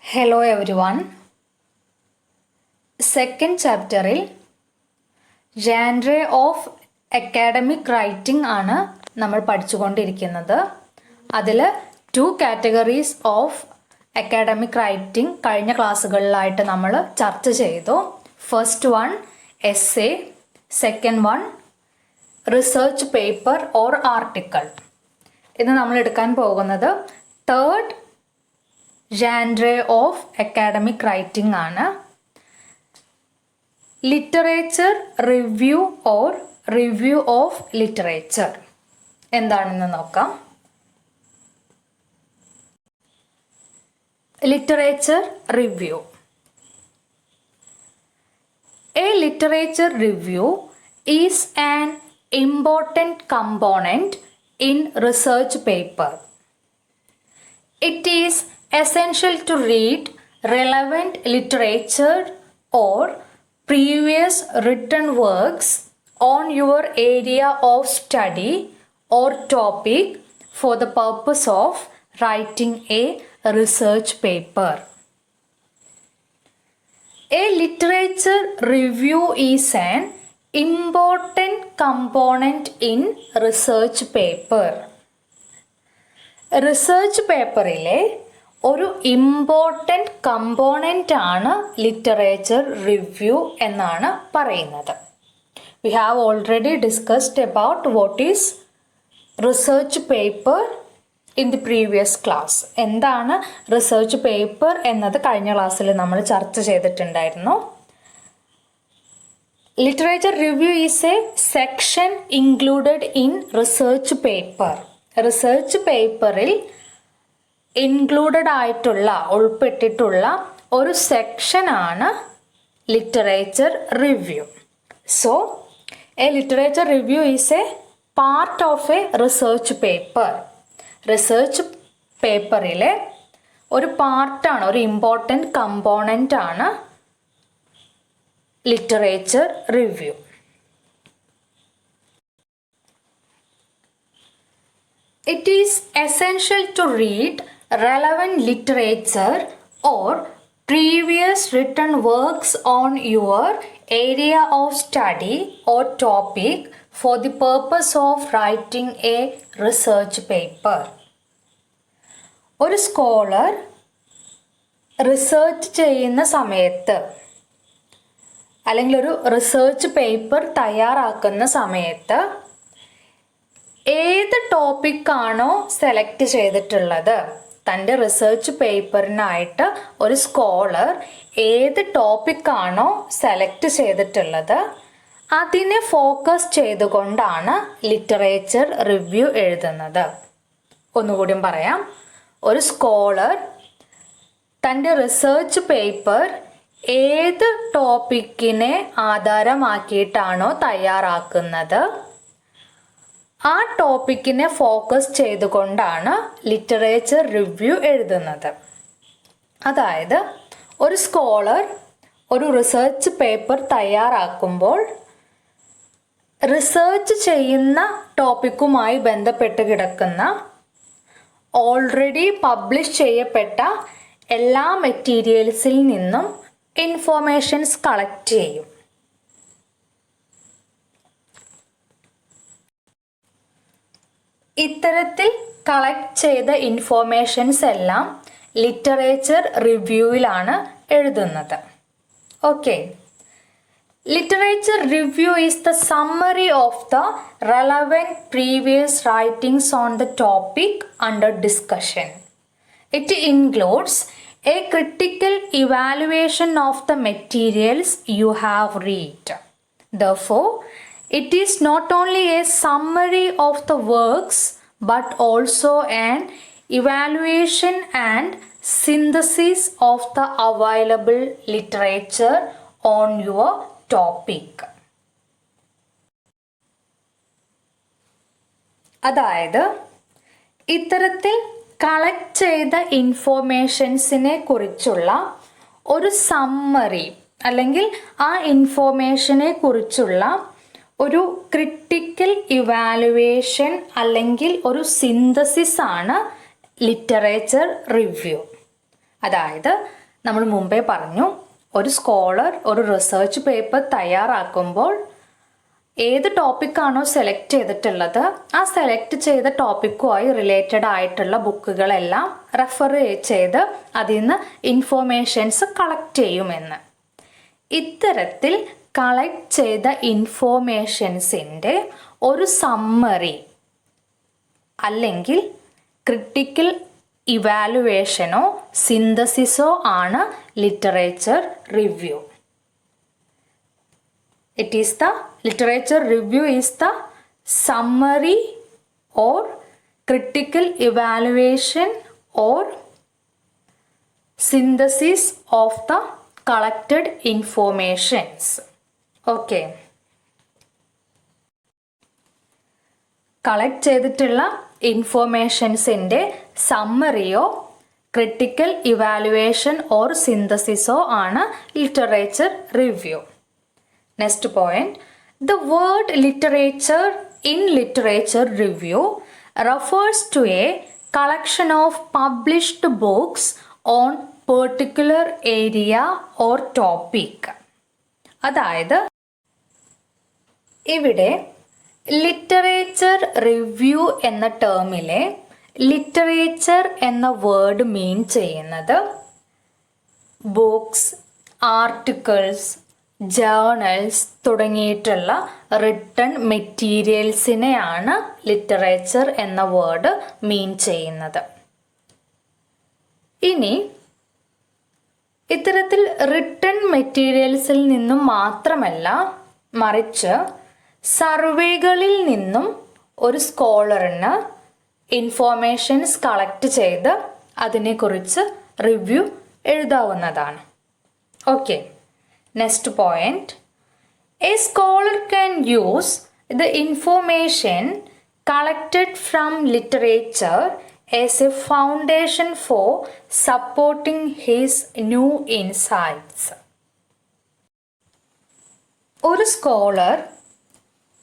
Hello everyone. Second chapterൽ genre of academic writing ആണ് നമ്മൾ പഠിച്ചുകൊണ്ടിരിക്കുന്നത്. അതിൽ 2 categories of academic writing കഴിഞ്ഞ ക്ലാസ്സുകളിലായിട്ട് നമ്മൾ ചർച്ച ചെയ്തു. First one essay, second one research paper or article. ഇന്ന് നമ്മൾ എടുക്കാൻ പോകുന്നത് third genre of academic writing ആണ്. Literature review or review of literature എന്താണെന്ന് നോക്കാം. Literature review. A literature review is an important component in research paper. It is essential to read relevant literature or previous written works on your area of study or topic for the purpose of writing a research paper. A literature review is an important component in research paper. Research പേപ്പറിലെ ഒരു important component ആണ് literature review എന്നാണ് പറയുന്നത്. We have already discussed about what is research paper in the previous class. എന്താണ് റിസർച്ച് പേപ്പർ എന്നത് കഴിഞ്ഞ ക്ലാസ്സിൽ നമ്മൾ ചർച്ച ചെയ്തിട്ടുണ്ടായിരുന്നു. Literature review is a section included in research paper. Research പേപ്പറിൽ ഇൻക്ലൂഡഡ് ആയിട്ടുള്ള ഉൾപ്പെട്ടിട്ടുള്ള ഒരു സെക്ഷനാണ് literature review. So a literature review is a part of a research paper. റിസർച്ച് പേപ്പറിലെ ഒരു പാർട്ടാണ്, ഒരു ഇമ്പോർട്ടൻ്റ് കമ്പോണൻ്റ് ആണ് literature review. It is essential to read relevant literature or previous written works on your area of study or topic for the purpose of writing a research paper. ഒരു scholar research ചെയ്യുന്ന സമയത്ത് അല്ലെങ്കിൽ ഒരു research paper തയ്യാറാക്കുന്ന സമയത്ത് ഏത് ടോപ്പിക്കാണോ select ചെയ്തിട്ടുള്ളത്, തൻ്റെ റിസർച്ച് പേപ്പറിനായിട്ട് ഒരു സ്കോളർ ഏത് ടോപ്പിക്കാണോ സെലക്ട് ചെയ്തിട്ടുള്ളത് അതിനെ ഫോക്കസ് ചെയ്തുകൊണ്ടാണ് ലിറ്ററേച്ചർ റിവ്യൂ എഴുതുന്നത്. ഒന്നുകൂടി പറയാം. ഒരു സ്കോളർ തൻ്റെ റിസർച്ച് പേപ്പർ ഏത് ടോപ്പിക്കിനെ ആധാരമാക്കിയിട്ടാണോ തയ്യാറാക്കുന്നത് ആ ടോപ്പിക്കിനെ ഫോക്കസ് ചെയ്തുകൊണ്ടാണ് ലിറ്ററേച്ചർ റിവ്യൂ എഴുതുന്നത്. അതായത് ഒരു സ്കോളർ ഒരു റിസർച്ച് പേപ്പർ തയ്യാറാക്കുമ്പോൾ റിസർച്ച് ചെയ്യുന്ന ടോപ്പിക്കുമായി ബന്ധപ്പെട്ട് കിടക്കുന്ന ഓൾറെഡി പബ്ലിഷ് ചെയ്യപ്പെട്ട എല്ലാ മെറ്റീരിയൽസിൽ നിന്നും ഇൻഫോർമേഷൻസ് കളക്ട് ചെയ്യും. ഇത്തരത്തിൽ കളക്ട് ചെയ്ത ഇൻഫോർമേഷൻസ് എല്ലാം ലിറ്ററേച്ചർ റിവ്യൂവിലാണ് എഴുതുന്നത്. Okay. Literature review is the summary of the relevant previous writings on the topic under discussion. It includes A critical evaluation of the materials you have read. Therefore, it is not only a summary of the works but also an evaluation and synthesis of the available literature on your topic. അതായത് ഇത്തരത്തിൽ collect ചെയ്ത ഇൻഫോർമേഷൻസിനെ കുറിച്ചുള്ള ഒരു summary അല്ലെങ്കിൽ ആ ഇൻഫോർമേഷനെ കുറിച്ചുള്ള ഒരു critical evaluation അല്ലെങ്കിൽ ഒരു സിന്തസിസ് ആണ് ലിറ്ററേച്ചർ റിവ്യൂ. അതായത് നമ്മൾ മുമ്പേ പറഞ്ഞു, ഒരു സ്കോളർ ഒരു റിസർച്ച് പേപ്പർ തയ്യാറാക്കുമ്പോൾ ഏത് ടോപ്പിക്കാണോ സെലക്ട് ചെയ്തിട്ടുള്ളത് ആ സെലക്ട് ചെയ്ത ടോപ്പിക്കുമായി റിലേറ്റഡ് ആയിട്ടുള്ള ബുക്കുകളെല്ലാം റെഫർ ചെയ്ത് അതിൽ നിന്ന് ഇൻഫോർമേഷൻസ് കളക്ട് ചെയ്യുമെന്ന്. ഇത്തരത്തിൽ കളക്ട് ചെയ്ത ഇൻഫോർമേഷൻസിൻ്റെ ഒരു സമ്മറി അല്ലെങ്കിൽ ക്രിട്ടിക്കൽ ഇവാലുവേഷനോ സിന്തസിസോ ആണ് literature review. Literature review is the summary or critical evaluation or synthesis of the collected informations. Okay. Collect ചെയ്തിട്ടുള്ള ഇൻഫോർമേഷൻസിൻ്റെ സമ്മറിയോ ക്രിട്ടിക്കൽ ഇവാലുവേഷൻ ഓർ സിന്തസിസോ ആണ് literature review. Next point, the word literature in literature review refers to a collection of published books on particular area or topic. അതായത് ഇവിടെ literature review എന്ന ടേമിലെ literature എന്ന word മീൻ ചെയ്യുന്നത് books, articles, journals തുടങ്ങിയിട്ടുള്ള written മെറ്റീരിയൽസിനെയാണ് literature എന്ന word മീൻ ചെയ്യുന്നത്. ഇനി ഇത്തരത്തിൽ റിട്ടൺ മെറ്റീരിയൽസിൽ നിന്നും മാത്രമല്ല, മറിച്ച് സർവേകളിൽ നിന്നും ഒരു സ്കോളറിന് ഇൻഫോർമേഷൻസ് കളക്ട് ചെയ്ത് അതിനെക്കുറിച്ച് റിവ്യൂ എഴുതാവുന്നതാണ്. Okay. Next point, a scholar can use the information collected from literature as a foundation for supporting his new insights. ഒരു സ്കോളർ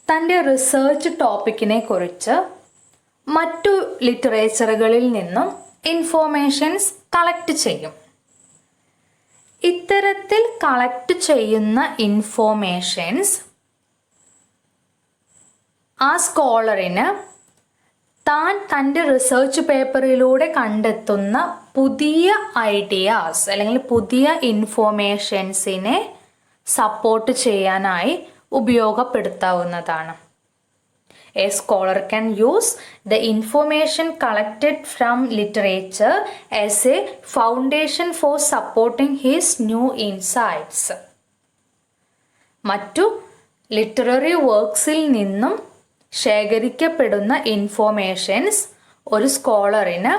തൻ്റെ റിസർച്ച് ടോപ്പിക്കിനെ കുറിച്ച് മറ്റു ലിറ്ററേച്ചറുകളിൽ നിന്നും ഇൻഫോർമേഷൻസ് കളക്ട് ചെയ്യും. ഇത്തരത്തിൽ കളക്ട് ചെയ്യുന്ന ഇൻഫോർമേഷൻസ് ആ സ്കോളറിന് താൻ തൻ്റെ റിസർച്ച് പേപ്പറിലൂടെ കണ്ടെത്തുന്ന പുതിയ ഐഡിയാസ് അല്ലെങ്കിൽ പുതിയ ഇൻഫോർമേഷൻസിനെ സപ്പോർട്ട് ചെയ്യാനായി ഉപയോഗപ്പെടുത്താവുന്നതാണ്. A scholar can use the information collected from literature as a foundation for supporting his new insights. മറ്റു ലിറ്റററി വർക്ക്സിൽ നിന്നും ശേഖരിക്കപ്പെടുന്ന ഇൻഫോർമേഷൻസ് ഒരു സ്കോളറിന്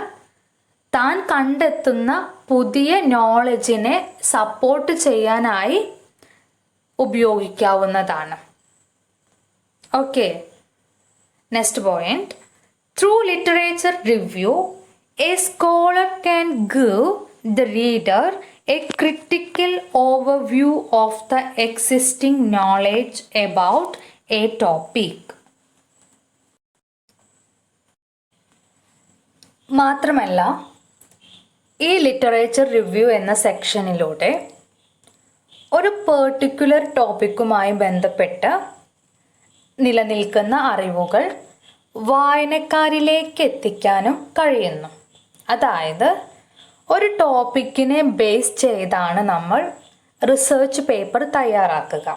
താൻ കണ്ടെത്തുന്ന പുതിയ നോളജിനെ സപ്പോർട്ട് ചെയ്യാനായി ഉപയോഗിക്കാവുന്നതാണ്. Okay. Next point, through literature review, a scholar can give the reader a critical overview of the existing knowledge about a topic. മാത്രമല്ല, ഈ ലിറ്ററേച്ചർ റിവ്യൂ എന്ന സെക്ഷനിലൂടെ ഒരു പെർട്ടിക്കുലർ ടോപ്പിക്കുമായി ബന്ധപ്പെട്ട് നിലനിൽക്കുന്ന അറിവുകൾ വായനക്കാരിലേക്ക് എത്തിക്കാനും കഴിയുന്നു. അതായത് ഒരു ടോപ്പിക്കിനെ ബേസ് ചെയ്താണ് നമ്മൾ റിസർച്ച് പേപ്പർ തയ്യാറാക്കുക.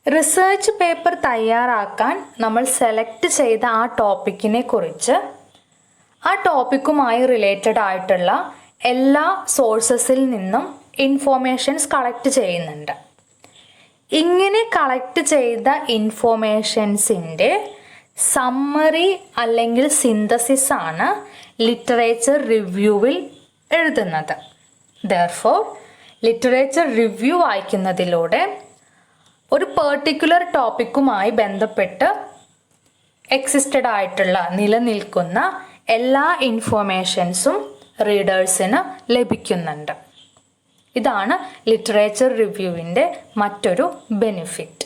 റിസർച്ച് പേപ്പർ തയ്യാറാക്കാൻ നമ്മൾ സെലക്ട് ചെയ്ത ആ ടോപ്പിക്കിനെ കുറിച്ച് ആ ടോപ്പിക്കുമായി റിലേറ്റഡ് ആയിട്ടുള്ള എല്ലാ സോഴ്സസിൽ നിന്നും ഇൻഫോർമേഷൻസ് കളക്ട് ചെയ്യുന്നുണ്ട്. ഇങ്ങനെ കളക്ട് ചെയ്ത ഇൻഫോർമേഷൻസിൻ്റെ സമ്മറി അല്ലെങ്കിൽ സിന്തസിസ് ആണ് ലിറ്ററേച്ചർ റിവ്യൂവിൽ എഴുതുന്നത്. ദെർഫോർ ലിറ്ററേച്ചർ റിവ്യൂ വായിക്കുന്നതിലൂടെ ഒരു പെർട്ടിക്കുലർ ടോപ്പിക്കുമായി ബന്ധപ്പെട്ട് എക്സിസ്റ്റഡ് ആയിട്ടുള്ള നിലനിൽക്കുന്ന എല്ലാ ഇൻഫോർമേഷൻസും റീഡേഴ്സിന് ലഭിക്കുന്നുണ്ട്. ഇതാണ് ലിറ്ററേച്ചർ റിവ്യൂവിൻ്റെ മറ്റൊരു ബെനിഫിറ്റ്.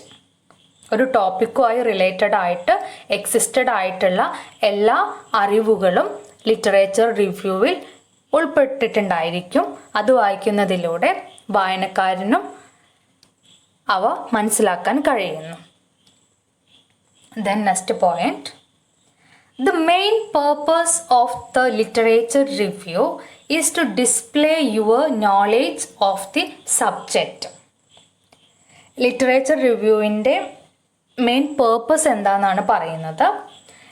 ഒരു ടോപ്പിക്കുമായി റിലേറ്റഡ് ആയിട്ട് എക്സിസ്റ്റഡ് ആയിട്ടുള്ള എല്ലാ അറിവുകളും ലിറ്ററേച്ചർ റിവ്യൂവിൽ ഉൾപ്പെട്ടിട്ടുണ്ടായിരിക്കും. അത് വായിക്കുന്നതിലൂടെ വായനക്കാരനും അവ മനസ്സിലാക്കാൻ കഴിയുന്നു. Then next point. The main purpose of the literature review is to display your knowledge of the subject. Literature റിവ്യൂവിൻ്റെ മെയിൻ പേർപ്പസ് എന്താണെന്നാണ് പറയുന്നത്.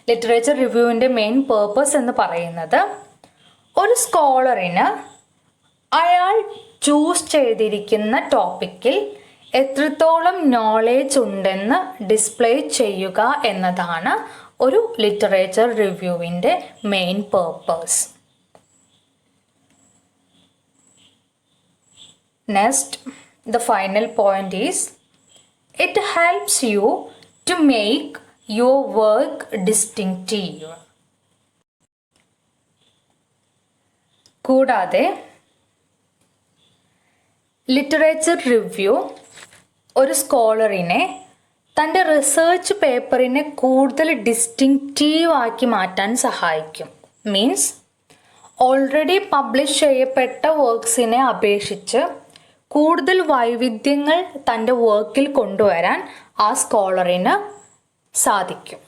ലിറ്ററേച്ചർ റിവ്യൂവിൻ്റെ മെയിൻ പേർപ്പസ് എന്ന് പറയുന്നത് ഒരു സ്കോളറിന് അയാൾ ചൂസ് ചെയ്തിരിക്കുന്ന ടോപ്പിക്കിൽ എത്രത്തോളം നോളേജ് ഉണ്ടെന്ന് ഡിസ്പ്ലേ ചെയ്യുക എന്നതാണ് ഒരു ലിറ്ററേച്ചർ റിവ്യൂവിൻ്റെ main purpose. Next, the final point is it helps you to make your work distinctive. കൂടാതെ ലിറ്ററേച്ചർ റിവ്യൂ ഒരു സ്കോളറിനെ തൻ്റെ റിസർച്ച് പേപ്പറിനെ കൂടുതൽ ഡിസ്റ്റിങ്റ്റീവ് ആക്കി മാറ്റാൻ സഹായിക്കും. മീൻസ് ഓൾറെഡി പബ്ലിഷ് ചെയ്യപ്പെട്ട വർക്ക്സിനെ അപേക്ഷിച്ച് കൂടുതൽ വൈവിധ്യങ്ങൾ തൻ്റെ വർക്കിൽ കൊണ്ടുവരാൻ ആ സ്കോളറിന് സാധിക്കും.